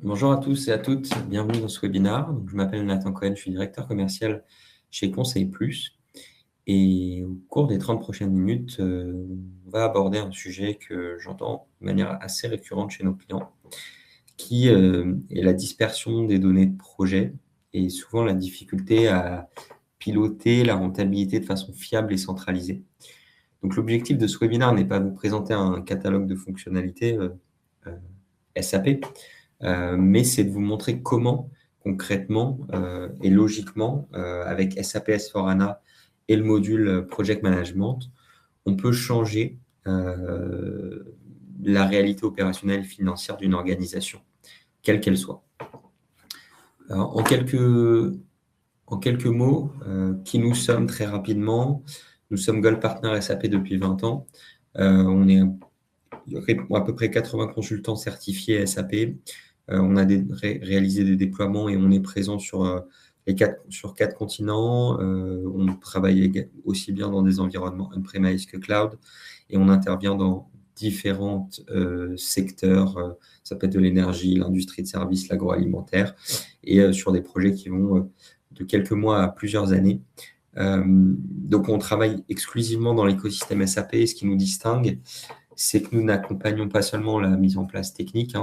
Bonjour à tous et à toutes, bienvenue dans ce webinaire. Donc, je m'appelle Nathan Cohen, je suis directeur commercial chez Conseil Plus. Et au cours des 30 prochaines minutes, on va aborder un sujet que j'entends de manière assez récurrente chez nos clients, qui est la dispersion des données de projet et souvent la difficulté à piloter la rentabilité de façon fiable et centralisée. Donc l'objectif de ce webinaire n'est pas de vous présenter un catalogue de fonctionnalités SAP, mais c'est de vous montrer comment, concrètement et logiquement, avec SAP S/4HANA et le module Project Management, on peut changer la réalité opérationnelle et financière d'une organisation, quelle qu'elle soit. Alors, en quelques mots, qui nous sommes très rapidement. Nous sommes Gold Partner SAP depuis 20 ans. On est à peu près 80 consultants certifiés SAP. On a réalisé des déploiements et on est présent sur 4 continents. On travaille aussi bien dans des environnements on-premise que cloud et on intervient dans différents secteurs. Ça peut être de l'énergie, l'industrie de services, l'agroalimentaire et sur des projets qui vont de quelques mois à plusieurs années. Donc, on travaille exclusivement dans l'écosystème SAP et ce qui nous distingue, c'est que nous n'accompagnons pas seulement la mise en place technique,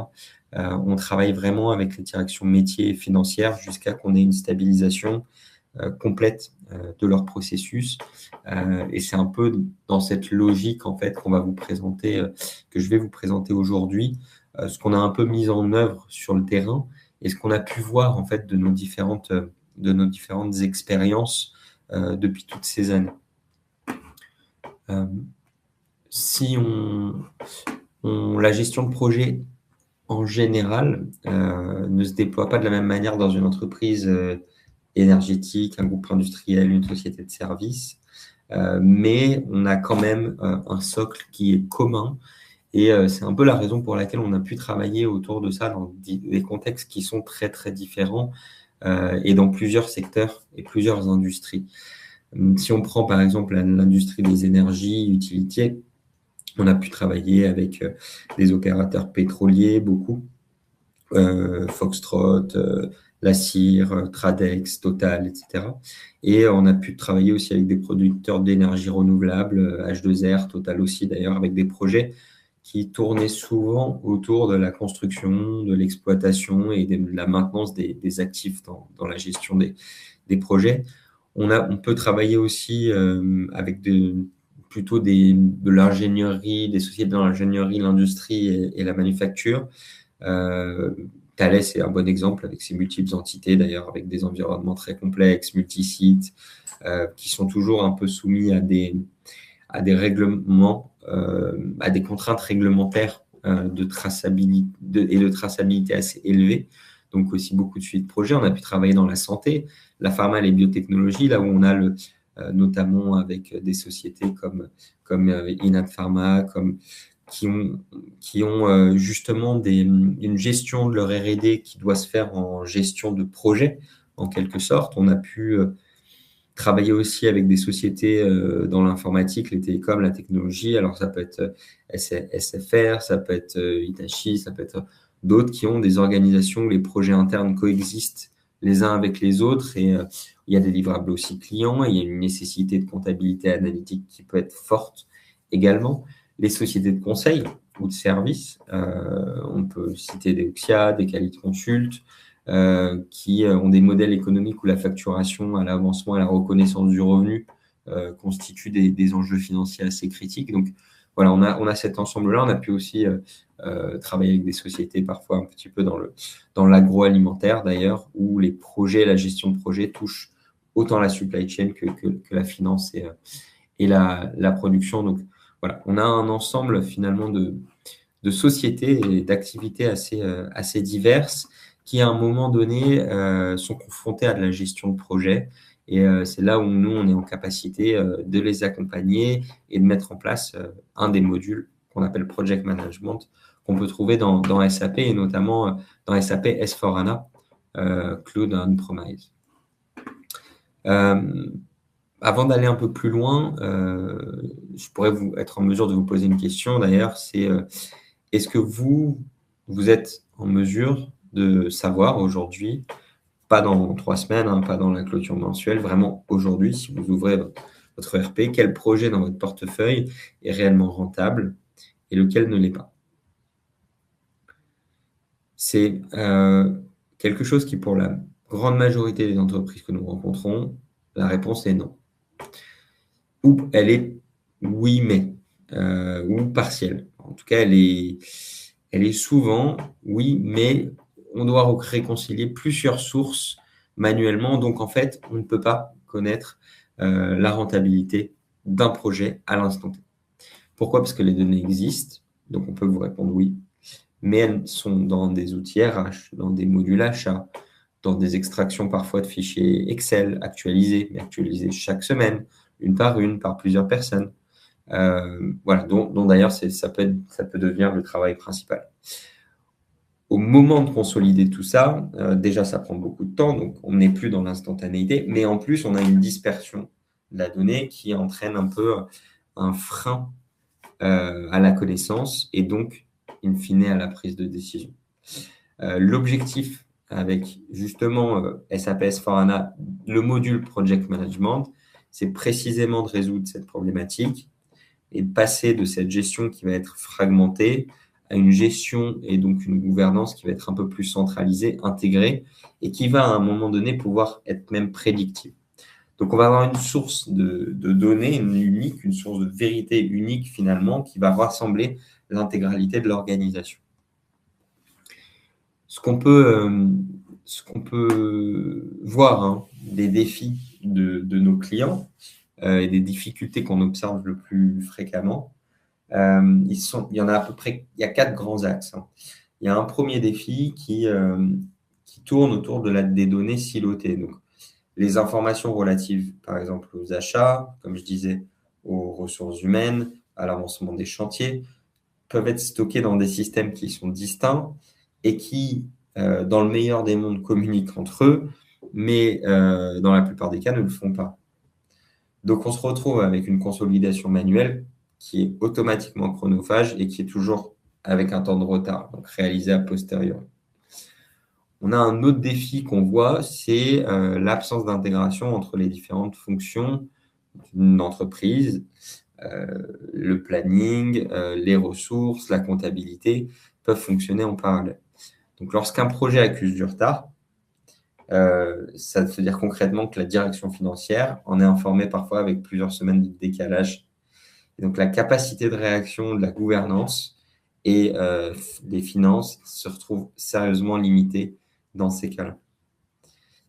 on travaille vraiment avec les directions métiers et financières jusqu'à qu'on ait une stabilisation complète de leur processus. Et c'est un peu dans cette logique en fait qu'on va vous présenter, que je vais vous présenter aujourd'hui, ce qu'on a un peu mis en œuvre sur le terrain et ce qu'on a pu voir en fait de nos différentes expériences depuis toutes ces années. Si la gestion de projet en général ne se déploie pas de la même manière dans une entreprise énergétique, un groupe industriel, une société de services, mais on a quand même un socle qui est commun et c'est un peu la raison pour laquelle on a pu travailler autour de ça dans des contextes qui sont très très différents et dans plusieurs secteurs et plusieurs industries. Si on prend par exemple l'industrie des énergies utilitaires, on a pu travailler avec des opérateurs pétroliers, beaucoup, Foxtrot, La Cire, Tradex, Total, etc. Et on a pu travailler aussi avec des producteurs d'énergie renouvelable, H2R, Total aussi d'ailleurs, avec des projets qui tournaient souvent autour de la construction, de l'exploitation et de la maintenance des actifs dans la gestion des projets. On peut travailler aussi avec plutôt de l'ingénierie, des sociétés dans l'ingénierie, l'industrie et la manufacture. Thales est un bon exemple avec ses multiples entités, d'ailleurs avec des environnements très complexes, multisites, qui sont toujours un peu soumis à des règlements, à des contraintes réglementaires de traçabilité assez élevées. Donc aussi beaucoup de suivi de projet. On a pu travailler dans la santé, la pharma et les biotechnologies, là où on a notamment avec des sociétés comme Inat Pharma, qui ont justement une gestion de leur R&D qui doit se faire en gestion de projet, en quelque sorte. On a pu travailler aussi avec des sociétés dans l'informatique, les télécoms, la technologie. Alors, ça peut être SFR, ça peut être Hitachi, ça peut être d'autres qui ont des organisations où les projets internes coexistent les uns avec les autres et il y a des livrables aussi clients et il y a une nécessité de comptabilité analytique qui peut être forte également. Les sociétés de conseil ou de services, on peut citer des Oxia, des Quality Consult, qui ont des modèles économiques où la facturation à l'avancement et la reconnaissance du revenu constituent des enjeux financiers assez critiques. Donc voilà, on a cet ensemble-là. On a pu aussi travailler avec des sociétés parfois un petit peu dans l'agroalimentaire d'ailleurs, où les projets, la gestion de projet touchent autant la supply chain que la finance et la production. Donc voilà, on a un ensemble finalement de sociétés et d'activités assez diverses qui, à un moment donné, sont confrontées à de la gestion de projet. Et c'est là où nous, on est en capacité de les accompagner et de mettre en place un des modules qu'on appelle Project Management, qu'on peut trouver dans SAP et notamment dans SAP S/4HANA, Cloud On-Premise. Avant d'aller un peu plus loin, je pourrais être en mesure de vous poser une question d'ailleurs, c'est est-ce que vous êtes en mesure de savoir aujourd'hui, pas dans 3 semaines, hein, pas dans la clôture mensuelle, vraiment aujourd'hui, si vous ouvrez votre ERP, quel projet dans votre portefeuille est réellement rentable et lequel ne l'est pas. C'est quelque chose qui, pour la grande majorité des entreprises que nous rencontrons, la réponse est non. Ou elle est oui, mais, ou partielle. En tout cas, elle est souvent oui, mais on doit réconcilier plusieurs sources manuellement. Donc, en fait, on ne peut pas connaître la rentabilité d'un projet à l'instant T. Pourquoi? Parce que les données existent, donc on peut vous répondre oui, mais elles sont dans des outils RH, dans des modules achats, dans des extractions parfois de fichiers Excel actualisés, mais actualisés chaque semaine, une par plusieurs personnes. Voilà, dont d'ailleurs ça peut devenir le travail principal. Au moment de consolider tout ça, déjà ça prend beaucoup de temps, donc on n'est plus dans l'instantanéité, mais en plus on a une dispersion de la donnée qui entraîne un peu un frein à la connaissance et donc, in fine, à la prise de décision. L'objectif avec justement SAP S/4HANA, le module Project Management, c'est précisément de résoudre cette problématique et de passer de cette gestion qui va être fragmentée à une gestion et donc une gouvernance qui va être un peu plus centralisée, intégrée et qui va à un moment donné pouvoir être même prédictive. Donc, on va avoir une source de données unique, une source de vérité unique finalement qui va rassembler l'intégralité de l'organisation. Ce qu'on peut voir, hein, des défis de nos clients et des difficultés qu'on observe le plus fréquemment, il y en a à peu près, il y a 4 grands axes, hein. Il y a un premier défi qui tourne autour des données silotées. Donc, les informations relatives, par exemple, aux achats, comme je disais, aux ressources humaines, à l'avancement des chantiers, peuvent être stockées dans des systèmes qui sont distincts et qui, dans le meilleur des mondes, communiquent entre eux, mais dans la plupart des cas, ne le font pas. Donc, on se retrouve avec une consolidation manuelle qui est automatiquement chronophage et qui est toujours avec un temps de retard, donc réalisé a posteriori. On a un autre défi qu'on voit, c'est l'absence d'intégration entre les différentes fonctions d'une entreprise, le planning, les ressources, la comptabilité peuvent fonctionner en parallèle. Donc, lorsqu'un projet accuse du retard, ça veut dire concrètement que la direction financière en est informée parfois avec plusieurs semaines de décalage. Et donc, la capacité de réaction de la gouvernance et des finances se retrouve sérieusement limitée dans ces cas-là.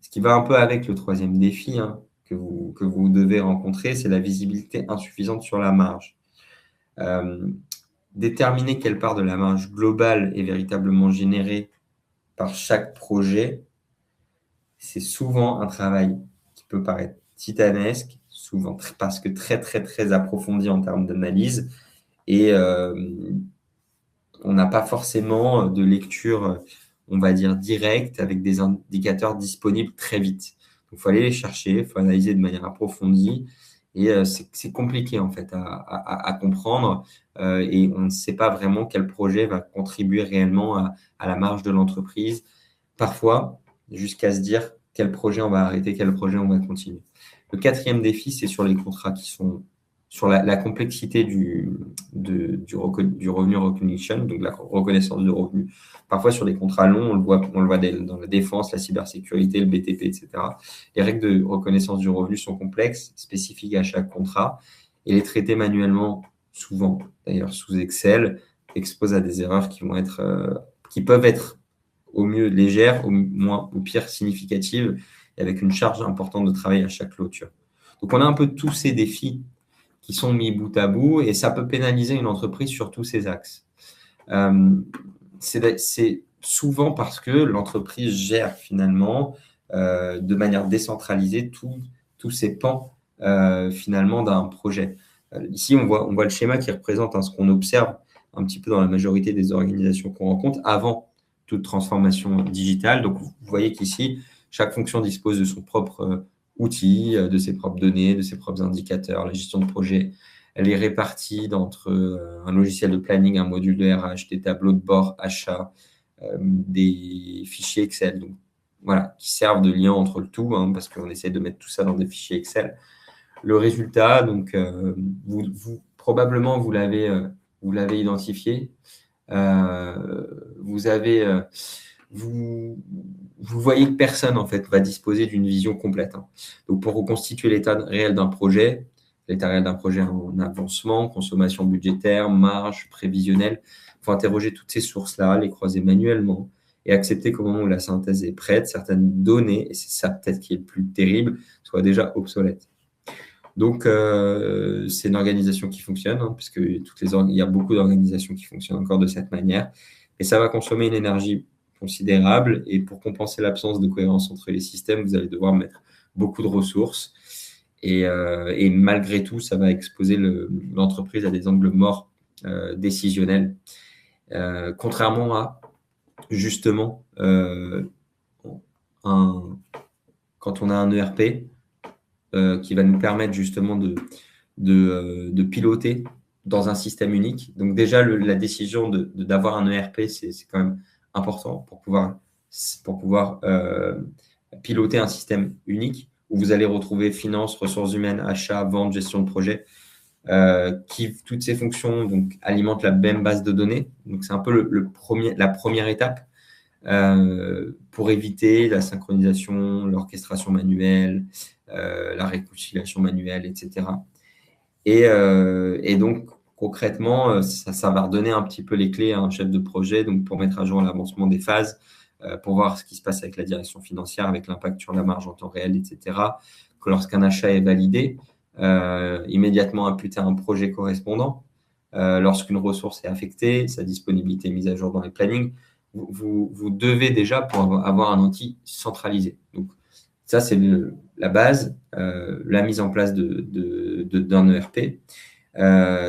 Ce qui va un peu avec le troisième défi, hein, que vous devez rencontrer, c'est la visibilité insuffisante sur la marge. Déterminer quelle part de la marge globale est véritablement générée par chaque projet, c'est souvent un travail qui peut paraître titanesque, souvent parce que très, très, très approfondi en termes d'analyse. Et on n'a pas forcément de lecture, on va dire, directe avec des indicateurs disponibles très vite. Donc, il faut aller les chercher, il faut analyser de manière approfondie. Et c'est compliqué, en fait, à comprendre. Et on ne sait pas vraiment quel projet va contribuer réellement à la marge de l'entreprise. Parfois, jusqu'à se dire quel projet on va arrêter, quel projet on va continuer. Le quatrième défi, c'est sur les contrats qui sont sur la complexité du revenu recognition, donc la reconnaissance de revenus. Parfois, sur les contrats longs, on le voit dans la défense, la cybersécurité, le BTP, etc. Les règles de reconnaissance du revenu sont complexes, spécifiques à chaque contrat, et les traiter manuellement, souvent d'ailleurs sous Excel, expose à des erreurs qui peuvent être au mieux légères, au pire significatives, et avec une charge importante de travail à chaque clôture. Donc, on a un peu tous ces défis qui sont mis bout à bout et ça peut pénaliser une entreprise sur tous ces axes. C'est souvent parce que l'entreprise gère finalement de manière décentralisée tous ces pans finalement d'un projet. Ici, on voit le schéma qui représente ce qu'on observe un petit peu dans la majorité des organisations qu'on rencontre avant toute transformation digitale. Donc, vous voyez qu'ici, chaque fonction dispose de son propre outils, de ses propres données, de ses propres indicateurs. La gestion de projet, elle est répartie entre un logiciel de planning, un module de RH, des tableaux de bord, achat, des fichiers Excel. Donc, voilà, qui servent de lien entre le tout, hein, parce qu'on essaie de mettre tout ça dans des fichiers Excel. Le résultat, donc, probablement, vous l'avez identifié. Vous voyez que personne, en fait, va disposer d'une vision complète, hein. Donc, pour reconstituer l'état réel d'un projet en avancement, consommation budgétaire, marge, prévisionnelle, il faut interroger toutes ces sources-là, les croiser manuellement et accepter qu'au moment où la synthèse est prête, certaines données, et c'est ça peut-être qui est le plus terrible, soient déjà obsolètes. Donc, c'est une organisation qui fonctionne, hein, puisque il y a beaucoup d'organisations qui fonctionnent encore de cette manière. Et ça va consommer une énergie considérable. Et pour compenser l'absence de cohérence entre les systèmes, vous allez devoir mettre beaucoup de ressources. Et malgré tout, ça va exposer l'entreprise à des angles morts décisionnels. Contrairement à, justement, quand on a un ERP, qui va nous permettre justement de piloter dans un système unique. Donc déjà, la décision d'avoir un ERP, c'est quand même important pour pouvoir piloter un système unique où vous allez retrouver finance, ressources humaines, achats, vente, gestion de projet, toutes ces fonctions donc, alimentent la même base de données. Donc c'est un peu la première étape. Pour éviter la synchronisation, l'orchestration manuelle, la réconciliation manuelle, etc. Et donc, concrètement, ça va redonner un petit peu les clés à un chef de projet donc pour mettre à jour l'avancement des phases, pour voir ce qui se passe avec la direction financière, avec l'impact sur la marge en temps réel, etc. Que lorsqu'un achat est validé, immédiatement imputer un projet correspondant. Lorsqu'une ressource est affectée, sa disponibilité est mise à jour dans les plannings. Vous devez déjà pour avoir un outil centralisé. Donc, ça, c'est la base, la mise en place d'un ERP.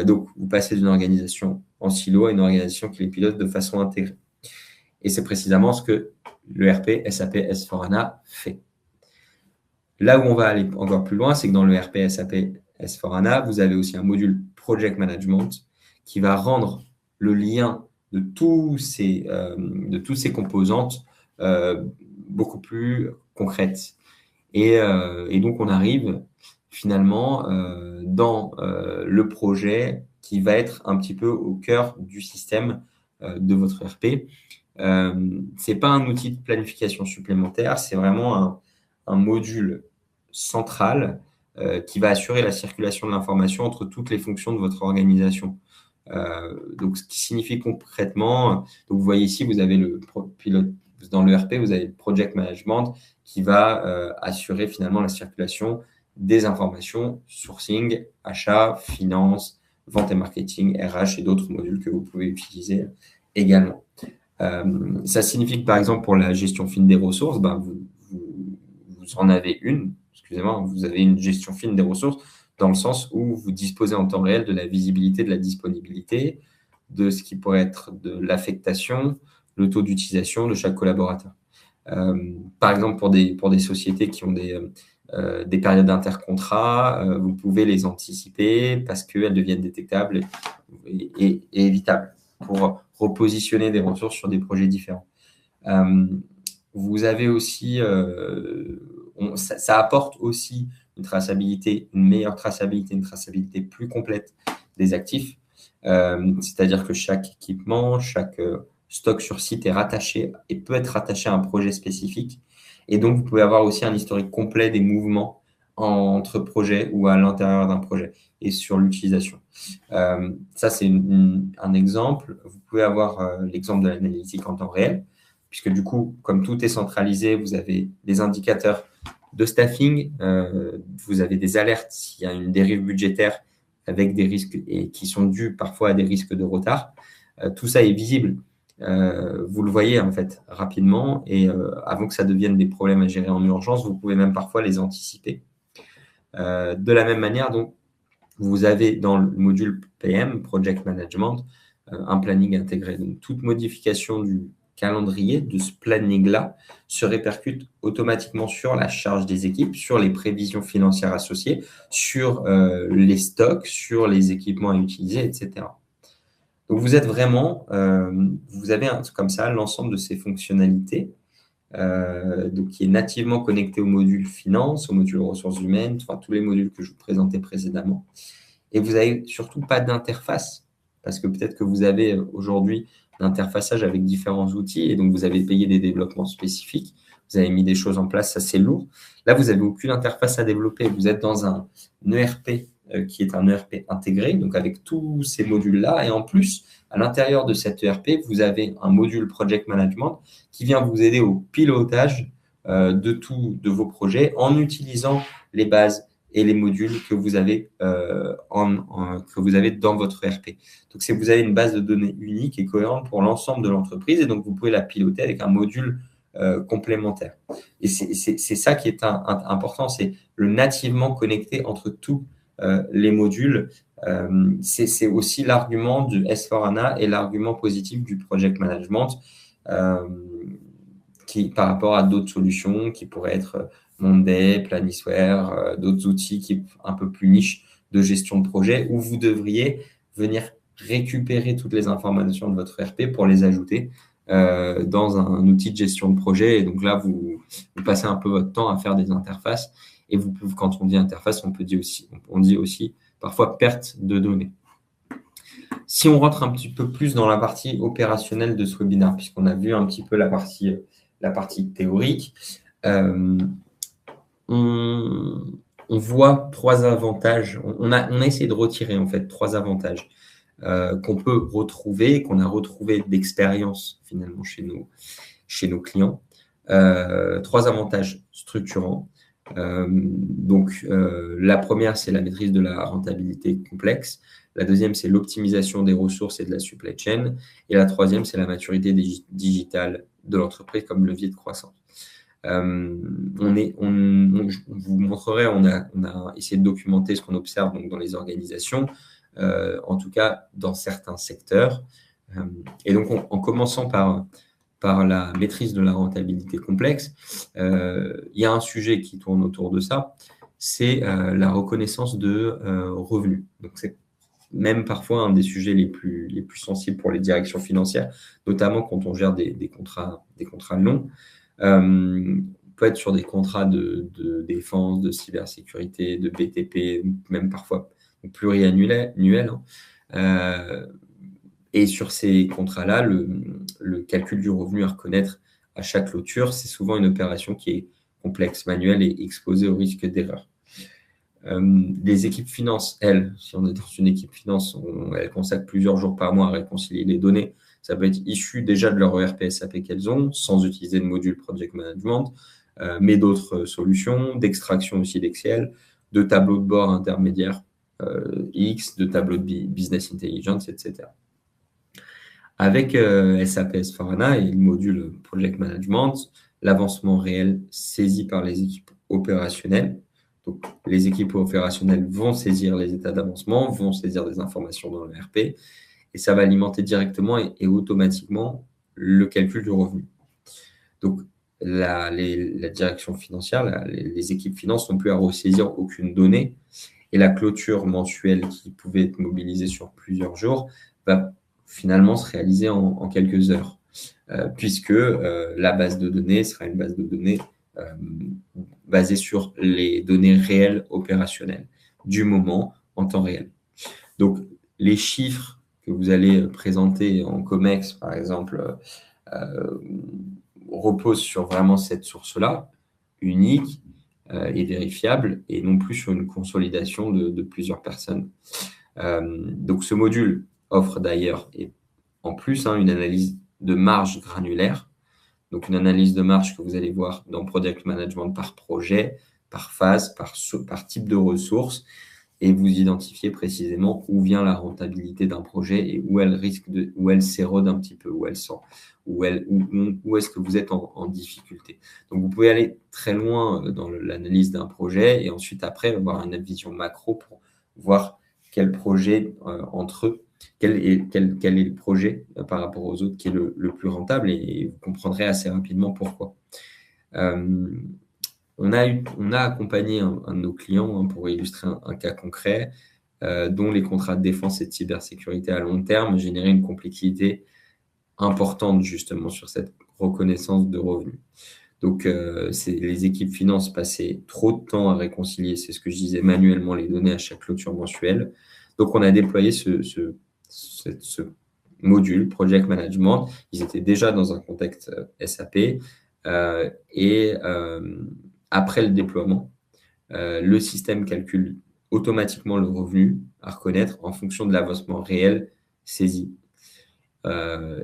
Donc, vous passez d'une organisation en silo à une organisation qui les pilote de façon intégrée. Et c'est précisément ce que l'ERP SAP S/4HANA fait. Là où on va aller encore plus loin, c'est que dans l'ERP SAP S/4HANA, vous avez aussi un module Project Management qui va rendre le lien de tous ces composantes beaucoup plus concrètes. Et donc, on arrive finalement dans le projet qui va être un petit peu au cœur du système de votre ERP. Ce n'est pas un outil de planification supplémentaire, c'est vraiment un module central qui va assurer la circulation de l'information entre toutes les fonctions de votre organisation. Donc, ce qui signifie concrètement, donc vous voyez ici, vous avez dans l'ERP, vous avez le Project Management qui va assurer finalement la circulation des informations, sourcing, achat, finance, vente et marketing, RH et d'autres modules que vous pouvez utiliser également. Ça signifie que par exemple pour la gestion fine des ressources, vous en avez vous avez une gestion fine des ressources dans le sens où vous disposez en temps réel de la visibilité, de la disponibilité, de ce qui pourrait être de l'affectation, le taux d'utilisation de chaque collaborateur. Par exemple, pour des sociétés qui ont des périodes d'intercontrat, vous pouvez les anticiper parce qu'elles deviennent détectables et évitables pour repositionner des ressources sur des projets différents. Vous avez aussi, ça apporte aussi une meilleure traçabilité, une traçabilité plus complète des actifs. C'est-à-dire que chaque équipement, chaque stock sur site est rattaché et peut être rattaché à un projet spécifique. Et donc, vous pouvez avoir aussi un historique complet des mouvements entre projets ou à l'intérieur d'un projet et sur l'utilisation. Ça, c'est un exemple. Vous pouvez avoir l'exemple de l'analytique en temps réel, puisque du coup, comme tout est centralisé, vous avez des indicateurs de staffing, vous avez des alertes s'il y a une dérive budgétaire avec des risques et qui sont dus parfois à des risques de retard. Tout ça est visible. Vous le voyez en fait rapidement et avant que ça devienne des problèmes à gérer en urgence, vous pouvez même parfois les anticiper. De la même manière, donc, vous avez dans le module PM, Project Management, un planning intégré. Donc, toute modification du calendrier de ce planning-là se répercute automatiquement sur la charge des équipes, sur les prévisions financières associées, sur les stocks, sur les équipements à utiliser, etc. Donc, vous êtes vraiment, vous avez comme ça l'ensemble de ces fonctionnalités, donc qui est nativement connecté au module finance, au module ressources humaines, enfin tous les modules que je vous présentais précédemment. Et vous n'avez surtout pas d'interface, parce que peut-être que vous avez aujourd'hui l'interfaçage avec différents outils, et donc vous avez payé des développements spécifiques, vous avez mis des choses en place, ça c'est lourd. Là, vous n'avez aucune interface à développer, vous êtes dans un ERP qui est un ERP intégré, donc avec tous ces modules-là, et en plus, à l'intérieur de cet ERP, vous avez un module Project Management qui vient vous aider au pilotage de vos projets en utilisant les bases et les modules que vous avez, que vous avez dans votre ERP. Donc, vous avez une base de données unique et cohérente pour l'ensemble de l'entreprise, et donc vous pouvez la piloter avec un module complémentaire. Et c'est ça qui est important, c'est le nativement connecté entre tous les modules. C'est aussi l'argument du S4HANA et l'argument positif du project management par rapport à d'autres solutions qui pourraient être Monday, Planisware, d'autres outils qui sont un peu plus niche de gestion de projet, où vous devriez venir récupérer toutes les informations de votre ERP pour les ajouter dans un outil de gestion de projet. Et donc là, vous passez un peu votre temps à faire des interfaces. Et quand on dit interface, on dit aussi parfois perte de données. Si on rentre un petit peu plus dans la partie opérationnelle de ce webinaire, puisqu'on a vu un petit peu la partie théorique, on voit trois avantages. On a essayé de retirer en fait trois avantages qu'on peut retrouver, qu'on a retrouvé d'expérience finalement chez nos clients. Trois avantages structurants. La première, c'est la maîtrise de la rentabilité complexe. La deuxième, c'est l'optimisation des ressources et de la supply chain. Et la troisième, c'est la maturité digitale de l'entreprise comme levier de croissance. Je vous montrerai, on a essayé de documenter ce qu'on observe donc, dans les organisations, en tout cas dans certains secteurs. Et donc, en commençant par la maîtrise de la rentabilité complexe, il y a un sujet qui tourne autour de ça, c'est la reconnaissance de revenus. Donc, c'est même parfois un des sujets les plus sensibles pour les directions financières, notamment quand on gère des contrats longs. On peut être sur des contrats de défense, de cybersécurité, de BTP, même parfois pluriannuels. Et sur ces contrats-là, le calcul du revenu à reconnaître à chaque clôture, c'est souvent une opération qui est complexe, manuelle et exposée au risque d'erreur. Les équipes finance, elles, si on est dans une équipe finance, elles consacrent plusieurs jours par mois à réconcilier les données. Ça peut être issu déjà de leur ERP SAP qu'elles ont, sans utiliser le module Project Management, mais d'autres solutions, d'extraction aussi d'Excel, de tableaux de bord intermédiaires X, de tableaux de Business Intelligence, etc. Avec SAP S4HANA et le module Project Management, l'avancement réel saisi par les équipes opérationnelles. Donc, les équipes opérationnelles vont saisir les états d'avancement, vont saisir des informations dans le RP, et ça va alimenter directement et automatiquement le calcul du revenu. Donc, la direction financière, les équipes finance n'ont plus à ressaisir aucune donnée, et la clôture mensuelle qui pouvait être mobilisée sur plusieurs jours va finalement se réaliser en quelques heures, puisque la base de données sera une base de données basée sur les données réelles opérationnelles du moment en temps réel. Donc, les chiffres que vous allez présenter en COMEX, par exemple, reposent sur vraiment cette source-là, unique et vérifiable, et non plus sur une consolidation de plusieurs personnes. Donc, ce module offre d'ailleurs, et en plus, une analyse de marge granulaire. Donc, une analyse de marge que vous allez voir dans Project Management par projet, par phase, par type de ressources, et vous identifiez précisément où vient la rentabilité d'un projet et où elle s'érode un petit peu, où est-ce que vous êtes en difficulté. Donc, vous pouvez aller très loin dans l'analyse d'un projet et ensuite, après, avoir une vision macro pour voir quel projet entre eux, quel est le projet par rapport aux autres qui est le plus rentable, et vous comprendrez assez rapidement pourquoi. On a accompagné un de nos clients pour illustrer un cas concret dont les contrats de défense et de cybersécurité à long terme généraient une complexité importante justement sur cette reconnaissance de revenus. Donc, les équipes finance passaient trop de temps à réconcilier, c'est ce que je disais, manuellement les données à chaque clôture mensuelle. Donc, on a déployé ce module Project Management. Ils étaient déjà dans un contexte SAP. Et après le déploiement, le système calcule automatiquement le revenu à reconnaître en fonction de l'avancement réel saisi.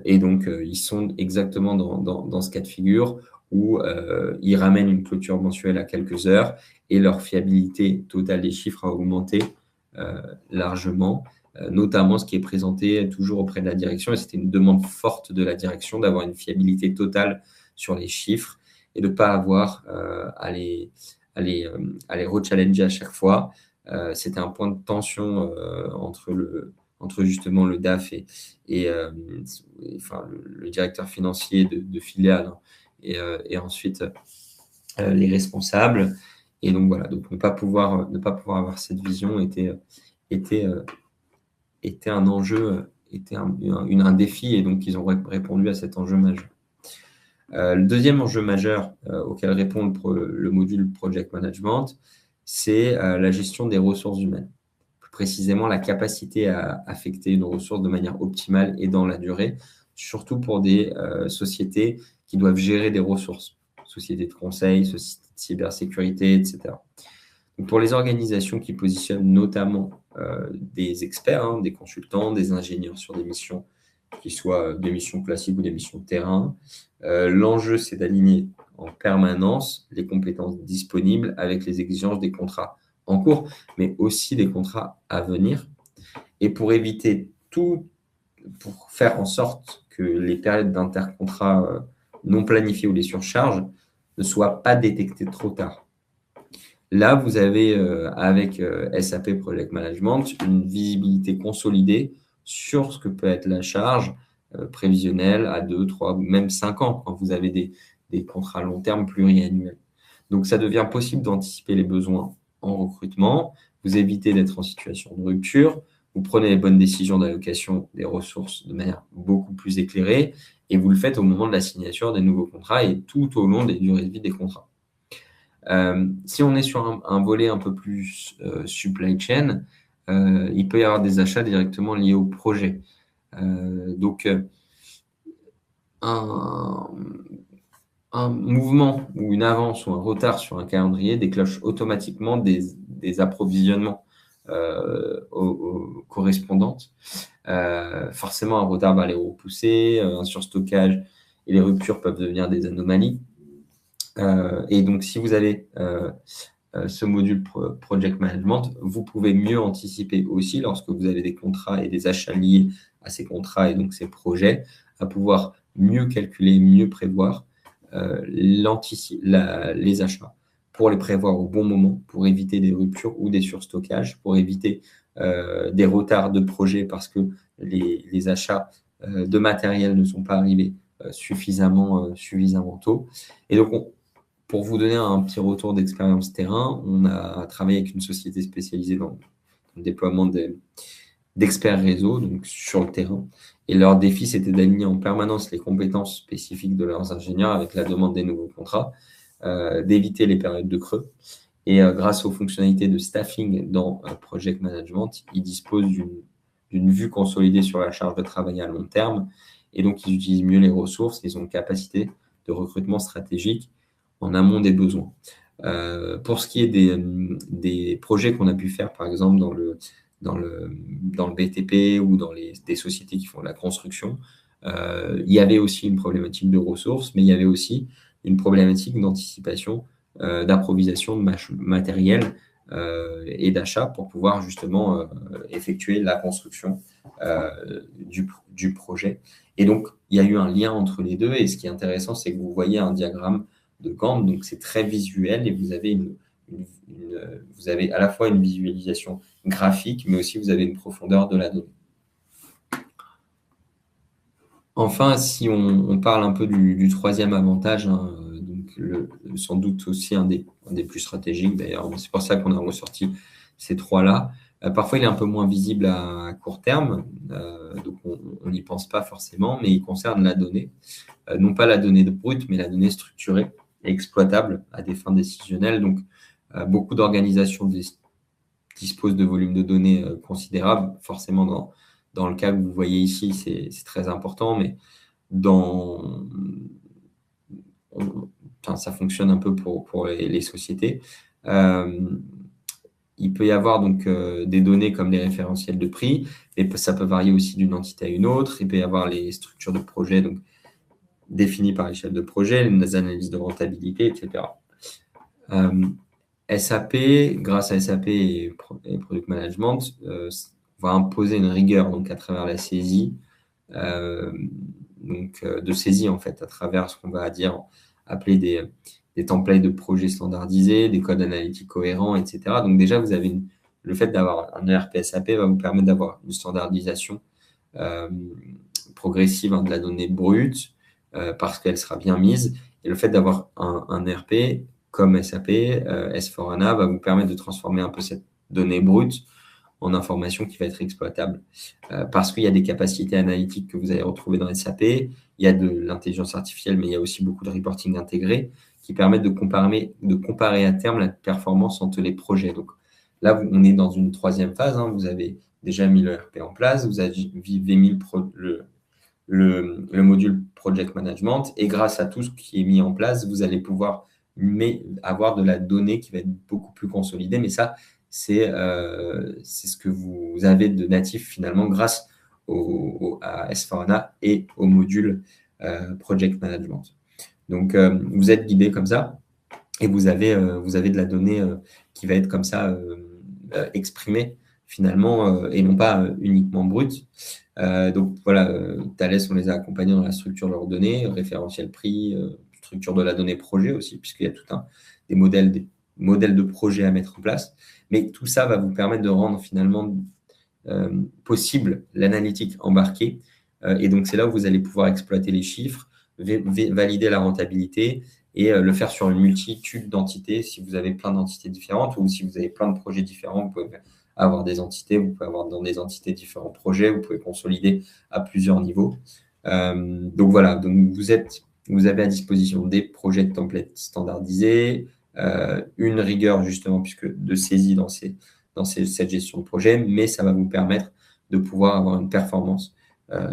Et donc, ils sont exactement dans ce cas de figure où ils ramènent une clôture mensuelle à quelques heures et leur fiabilité totale des chiffres a augmenté largement, notamment ce qui est présenté toujours auprès de la direction. Et c'était une demande forte de la direction d'avoir une fiabilité totale sur les chiffres et de ne pas avoir à les rechallenger à chaque fois. C'était un point de tension entre justement le DAF et enfin, le directeur financier de filiale, hein, et ensuite les responsables. Et donc voilà, donc ne pas pouvoir avoir cette vision était un enjeu, était un défi, et donc ils ont répondu à cet enjeu majeur. Le deuxième enjeu majeur auquel répond le module Project Management, c'est la gestion des ressources humaines. Plus précisément, la capacité à affecter une ressource de manière optimale et dans la durée, surtout pour des sociétés qui doivent gérer des ressources, sociétés de conseil, sociétés de cybersécurité, etc. Donc pour les organisations qui positionnent notamment des experts, hein, des consultants, des ingénieurs sur des missions qui soient des missions classiques ou des missions de terrain, l'enjeu, c'est d'aligner en permanence les compétences disponibles avec les exigences des contrats en cours, mais aussi des contrats à venir. Et pour éviter tout, pour faire en sorte que les périodes d'intercontrat non planifiées ou les surcharges ne soient pas détectées trop tard. Là, vous avez, avec SAP Project Management, une visibilité consolidée sur ce que peut être la charge prévisionnelle à 2, 3, même 5 ans, quand vous avez des contrats à long terme pluriannuels. Donc, ça devient possible d'anticiper les besoins en recrutement, vous évitez d'être en situation de rupture, vous prenez les bonnes décisions d'allocation des ressources de manière beaucoup plus éclairée, et vous le faites au moment de la signature des nouveaux contrats et tout au long des durées de vie des contrats. Si on est sur un volet un peu plus supply chain, il peut y avoir des achats directement liés au projet. Donc, un mouvement ou une avance ou un retard sur un calendrier déclenche automatiquement des approvisionnements correspondantes. Forcément, un retard va les repousser, un surstockage et les ruptures peuvent devenir des anomalies. Et donc, si vous avez ce module Project Management, vous pouvez mieux anticiper aussi lorsque vous avez des contrats et des achats liés à ces contrats et donc ces projets, à pouvoir mieux calculer, mieux prévoir les achats pour les prévoir au bon moment, pour éviter des ruptures ou des surstockages, pour éviter des retards de projets parce que les achats de matériel ne sont pas arrivés suffisamment tôt. Et donc, pour vous donner un petit retour d'expérience terrain, on a travaillé avec une société spécialisée dans le déploiement d'experts réseau, donc sur le terrain. Et leur défi, c'était d'aligner en permanence les compétences spécifiques de leurs ingénieurs avec la demande des nouveaux contrats, d'éviter les périodes de creux. Et grâce aux fonctionnalités de staffing dans Project Management, ils disposent d'une vue consolidée sur la charge de travail à long terme. Et donc, ils utilisent mieux les ressources. Ils ont une capacité de recrutement stratégique en amont des besoins. Pour ce qui est des projets qu'on a pu faire, par exemple, dans le BTP ou dans des sociétés qui font de la construction, il y avait aussi une problématique de ressources, mais il y avait aussi une problématique d'anticipation, d'improvisation de matériel et d'achat pour pouvoir justement effectuer la construction du projet. Et donc, il y a eu un lien entre les deux. Et ce qui est intéressant, c'est que vous voyez un diagramme de Gantt, donc c'est très visuel et vous avez vous avez à la fois une visualisation graphique, mais aussi vous avez une profondeur de la donnée. Enfin, si on parle un peu du troisième avantage, hein, donc sans doute aussi un des plus stratégiques d'ailleurs, c'est pour ça qu'on a ressorti ces trois-là, Parfois, il est un peu moins visible à court terme, donc on n'y pense pas forcément, mais il concerne la donnée. Non pas la donnée brute, mais la donnée structurée et exploitable à des fins décisionnelles. Donc, beaucoup d'organisations disposent de volumes de données considérables. Forcément, dans le cas que vous voyez ici, c'est très important, mais dans, enfin, ça fonctionne un peu pour les sociétés. Il peut y avoir donc des données comme les référentiels de prix, et ça peut varier aussi d'une entité à une autre. Il peut y avoir les structures de projet donc, définies par les chefs de projet, les analyses de rentabilité, etc. SAP, grâce à SAP et Product Management, va imposer une rigueur donc, à travers la saisie, de saisie en fait, à travers ce qu'on va appeler des templates de projets standardisés, des codes analytiques cohérents, etc. Donc déjà, vous avez le fait d'avoir un ERP SAP va vous permettre d'avoir une standardisation progressive de la donnée brute parce qu'elle sera bien mise. Et le fait d'avoir un ERP comme SAP, S4HANA, va vous permettre de transformer un peu cette donnée brute en information qui va être exploitable. Parce qu'il y a des capacités analytiques que vous allez retrouver dans SAP, il y a de l'intelligence artificielle, mais il y a aussi beaucoup de reporting intégré qui permettent de comparer à terme la performance entre les projets. Donc là, on est dans une troisième phase. Vous avez déjà mis le RP en place, vous avez mis le module Project Management, et grâce à tout ce qui est mis en place, vous allez pouvoir avoir de la donnée qui va être beaucoup plus consolidée. Mais ça, c'est ce que vous avez de natif finalement grâce à S4HANA et au module Project Management. Donc, vous êtes guidé comme ça et vous avez de la donnée qui va être comme ça exprimée finalement et non pas uniquement brute. Donc voilà, Thales, on les a accompagnés dans la structure de leurs données, référentiel prix, structure de la donnée projet aussi, puisqu'il y a tout des modèles de projet à mettre en place. Mais tout ça va vous permettre de rendre finalement possible l'analytique embarquée. Et donc, c'est là où vous allez pouvoir exploiter les chiffres, valider la rentabilité et le faire sur une multitude d'entités. Si vous avez plein d'entités différentes ou si vous avez plein de projets différents, vous pouvez avoir des entités, vous pouvez avoir dans des entités différents projets, vous pouvez consolider à plusieurs niveaux. Donc voilà, donc vous avez à disposition des projets de templates standardisés, une rigueur justement puisque de saisie dans cette gestion de projet, mais ça va vous permettre de pouvoir avoir une performance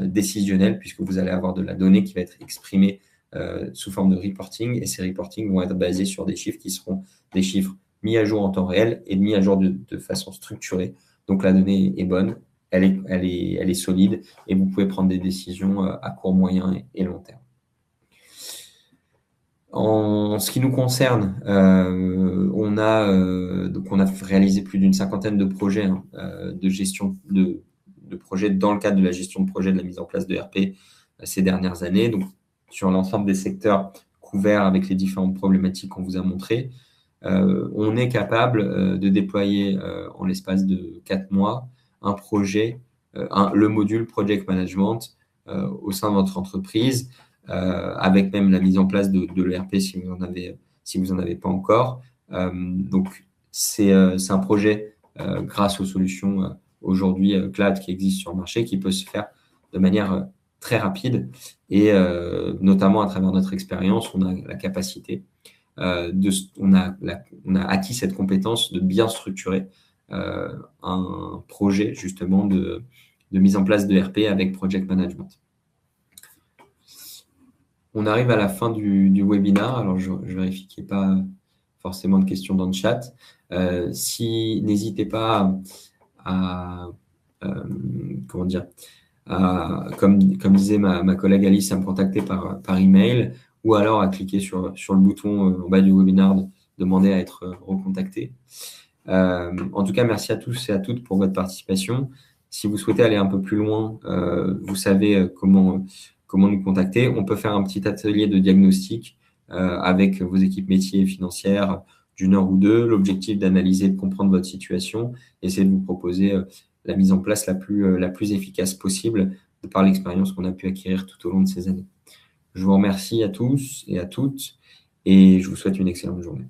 décisionnelle puisque vous allez avoir de la donnée qui va être exprimée sous forme de reporting, et ces reportings vont être basés sur des chiffres qui seront des chiffres mis à jour en temps réel et mis à jour de façon structurée. Donc la donnée est bonne, elle est solide et vous pouvez prendre des décisions à court, moyen et long terme. En ce qui nous concerne, on a réalisé plus d'une cinquantaine de projets de gestion de projets dans le cadre de la gestion de projet de la mise en place de RP ces dernières années. Donc, sur l'ensemble des secteurs couverts avec les différentes problématiques qu'on vous a montrées, on est capable de déployer en l'espace de 4 mois un projet, le module Project Management au sein de votre entreprise, avec même la mise en place de l'ERP si vous en avez pas encore. Donc, c'est un projet grâce aux solutions aujourd'hui cloud qui existent sur le marché, qui peut se faire de manière très rapide et notamment à travers notre expérience, on a la capacité on a acquis cette compétence de bien structurer un projet justement de mise en place de RP avec Project Management. On arrive à la fin du webinaire. Alors, je vérifie qu'il n'y ait pas forcément de questions dans le chat. N'hésitez pas comme disait ma collègue Alice, à me contacter par email ou alors à cliquer sur le bouton en bas du webinaire de demander à être recontacté. En tout cas, merci à tous et à toutes pour votre participation. Si vous souhaitez aller un peu plus loin, vous savez comment nous contacter. On peut faire un petit atelier de diagnostic avec vos équipes métiers et financières d'une heure ou deux. L'objectif d'analyser, de comprendre votre situation, essayer de vous proposer la mise en place la plus efficace possible de par l'expérience qu'on a pu acquérir tout au long de ces années. Je vous remercie à tous et à toutes et je vous souhaite une excellente journée.